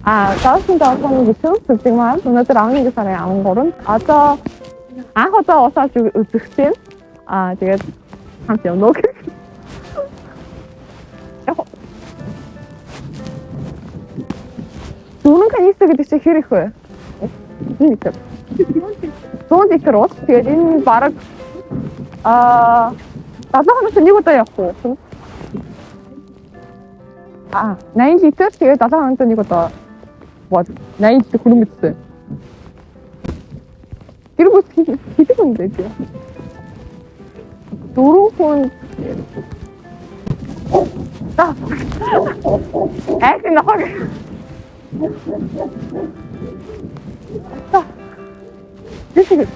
Da sind auch schon geschimpft, өнөөдөр авны нэг сарын 13-нд одоо анх удаа ус авч үзэх чинь тэгээд хамт явна уу. Яг 4 канистр гэдэг чинь хэр их вэ? 1 литр. 100 литр ус. Тэгээд энэ бараг 7 хоногт нэг удаа явах уу? 80 литр тэгээд 7 хоногт нэг удаа. 80 литр хүрэн мэдсэн. Тэр бүс хэдэг юм бэ? 4 хүн нохог. Тэсэг.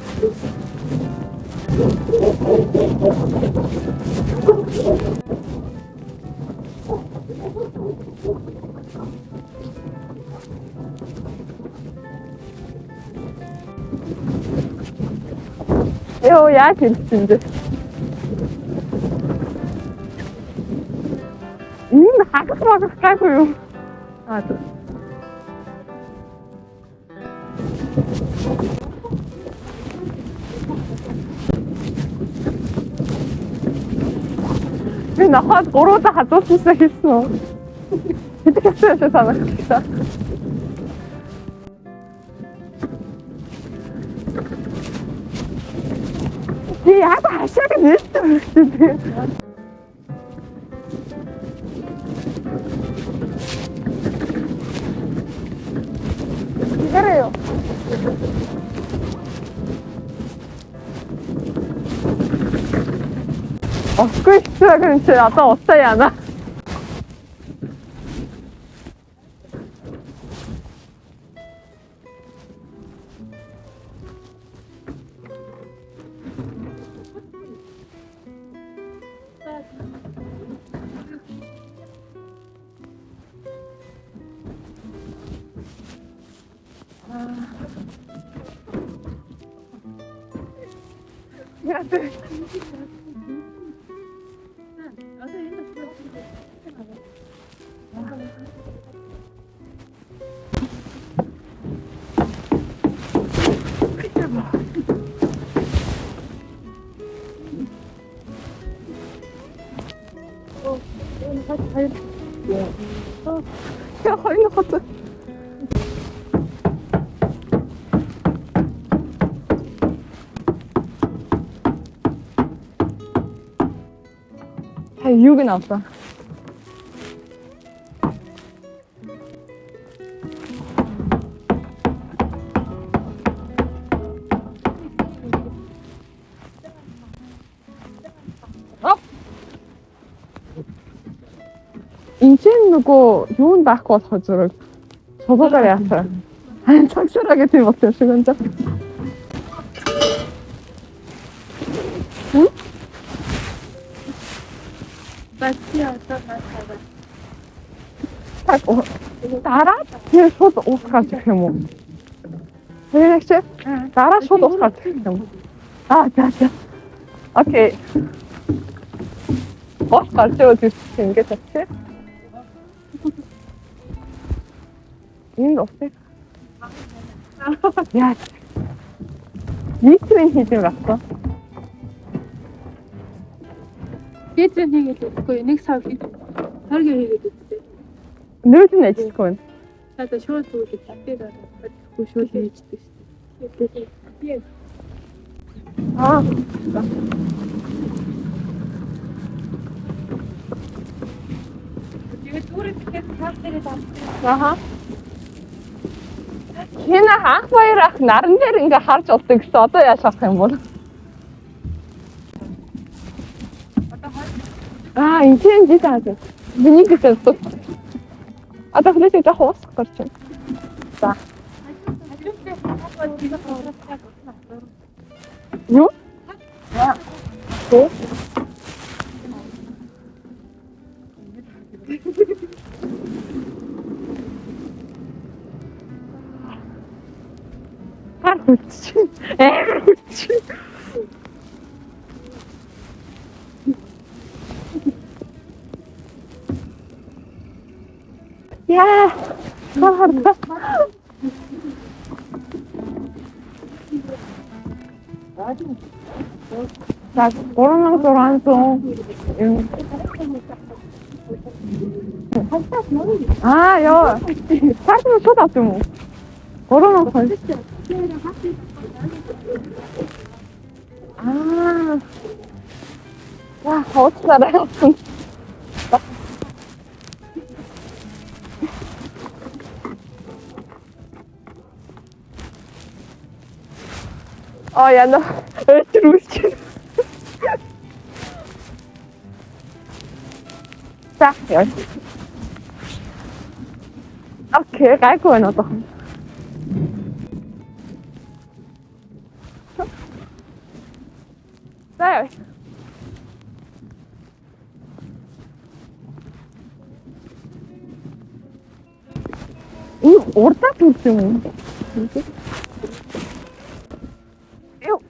Ёо, яаж хэлсэн бэ? Энэ хагас гайгүй юу? Тэг. Би нахад 3 удаа хадуулсанаа хэлсэн үү? Хэдий хэвчээ санагдсан. Яг хашааг нэртэй. Гэрээ. Охгүй ч чи одоо усаа яана. Ja, heute hatte. Jugendauto. Энд нөгөө юунд байхгүй болох зүрэг цугуугаар яасан. Цагшраа гэдэг юм болов шиг энэ. Дараа тэр шууд уусгаж ирэх юм уу? Тэрэг чи дараа шууд уусгаж ирэх юм уу? За. Окей. Уусгаж ирэх ингэж чи. Энэ уусгах. Яа. Нийтрийн хийдэг байна. Нийтрийн хийгээд үгүй нэг сав хийдэг. Хориг хийгээд үгүй. Нөөц нь ажиллахгүй байна. Одоо шууд зүгээр татдаг аа. Шууд хийждэг шүү дээ. Тэгээд түрүүгээр цаашдаа таах. Хина хаах баяр ах наран дээр ингээ харж болдог гэсэн одоо яаж авах юм бол? Энд таа. Миний гэсэн тус. Одоо хөлөөсөө жоох уусах гэж байна. За. Юу? Тэ. Яа. 살았다. 자, 오르막 돌아왔어. 아, 야. 사실 쳐다지 뭐. 오르막 걸. 아. 와, 어떻게 알아요? 야, 너, 루시. 자, 열. Okay, Reiko er noch. 네. Orta dursun. Yok.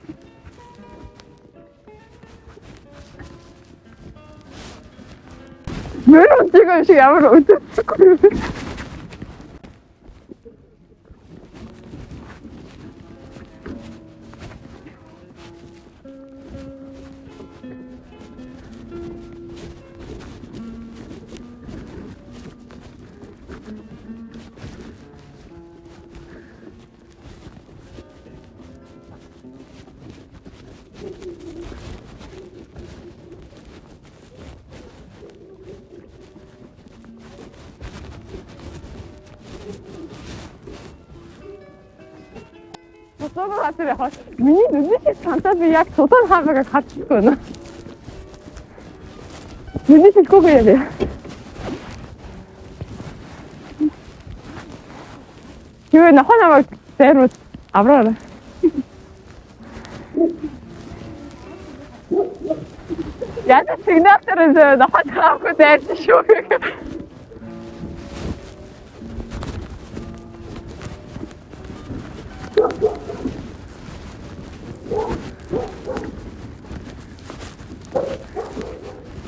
Böyle 지금 지금 아무로 어떻게 저거 같으면 미니 눈빛이 간단히 약 조선하면가 같이 있구나. 눈빛이 꼭 해야 돼요. 기회는 하나만 대로 아브라라. Я же всегда на фотографию дальше человека.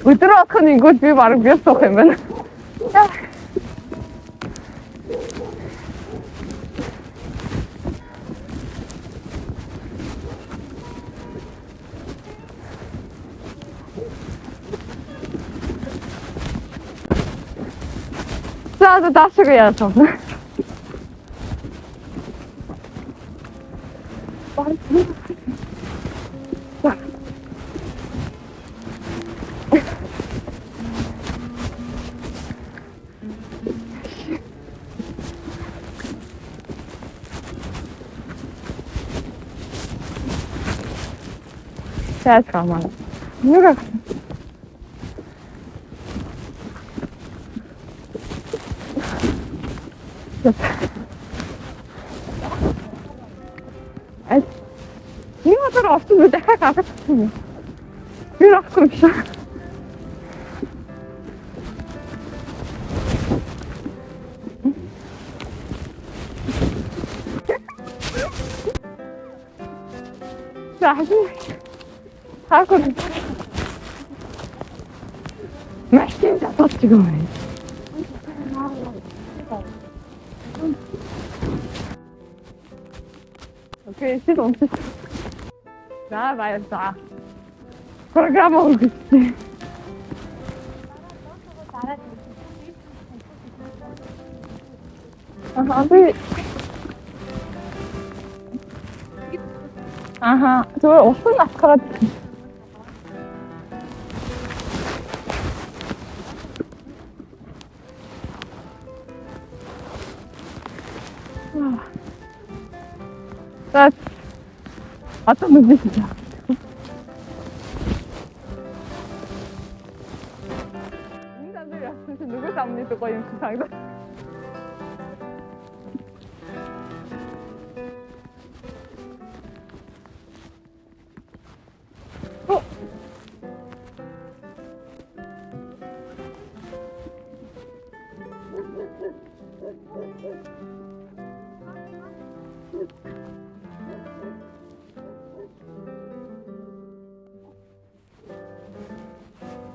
Вытрахан ингут би бараг бяс сох юм байна. Сразу дальше я там. Сейчас команда. Ну как? Niemand darauf zu mit der Kacke zu tun. Wie noch gut. 하고 맛있다 더 찍어야 오케이 시동 나 말했다 программа 오겠지 아하 저 어떤 마스카라 나 어떤 눈빛이야 인간들이 도대체 누구 잡니 또 거의 수상도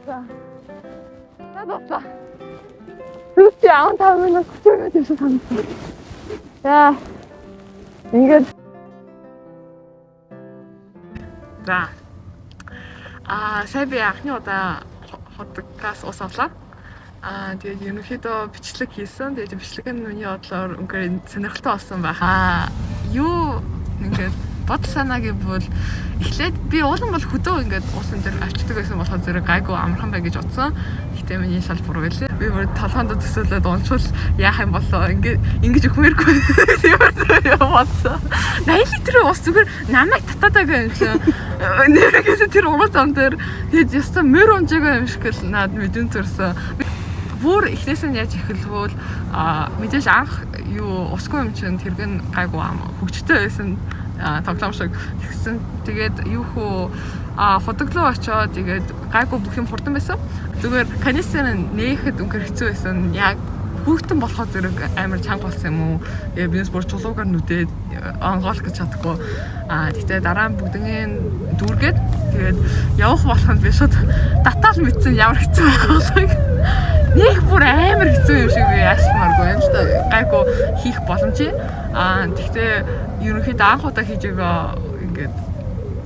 자, 나도 없다. Чи аав тавнаас хөтөлбөр гэсэн санагдсан. За. Ингээд за. Сая би анхны удаа подкаст усаалаа. Тэгээд ерөнхийдөө бичлэг хийсэн. Тэгээд бичлэг нь миний бодлоор үнэхээр сонирхолтой болсон байх. Юу ингээд бодол санаа гэвэл эхлээд би уулан бол хөдөө ингээд уусан дээр авчдаг байсан болохоор зэрэг гайгүй амархан бай гэж бодсон. Гэтэ миний шал буруу байлээ. Би бүр толгоонд төсөөлөд уншвал яах юм болоо ингэж өгмөргүй юм бодсон. 80 литрийн ус зүгээр намайг татаадаг юм шиг. Нэрээс тэр урал зам дээр тэгээд ястаа мөр унжаагаа юм шиг л наад мэдэн төрсөн. Бүр эхнээс нь яаж эхэлвөл мэдээж анх юу усгүй юм чинь тэргэн гайгүй хөгжтэй байсан тоглоом шиг тэгсэн. Тэгээд юу хөө ходог очоод тэгээд гайгүй бүх юм хурдан байсан. Зүгээр канистер нээхэд үнээр хэцүү байсан. Яг хүүхдэн болохоор зэрэг амар чанга болсон юм уу? Бизнес бүр чулуугаар нүдээд онгоолох гэж чадахгүй. Тэгтээ дараа нь бүгднийг дүүргээд тэгээд явах болоход би шууд татаал мэдсэн ямар хэцүү байгааг. Нэг бүр амар хэцүү юм шиг би яашмааргүй юм шүү дээ. Гайгүй хийх боломжтой. Тэгтээ ерөнхийдөө анх удаа хийж байгаа ингээд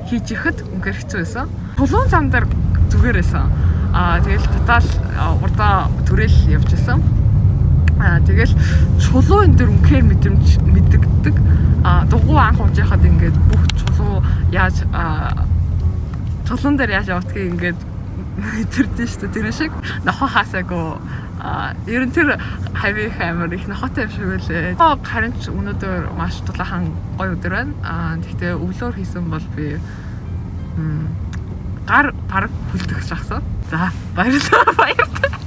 хийж ихэд үнээр хэцүү байсан. Чулуун зам дээр зүгээр байсан. Тэгэл татаал урдаа төрөл явж исэн. Тэгэл чулуун дээр үнээр мэдрэмж мэддэг. Дугуй анх унжихад ингээд бүх чулуу яаж чулуун дээр яаж явдгийг ингээд мэдэрдэн шүү дээ. Тэр шиг нохоо хасаагүй. Ер нь тэр хавих амар их нохотой юм шиг байлээ. Харин ч өнөөдөр маш дулаахан гоё өдөр байна. Тэгтээ өглөөр хийсэн бол би гар бараг хүлдэх шахсан. За баярлалаа баярлалаа.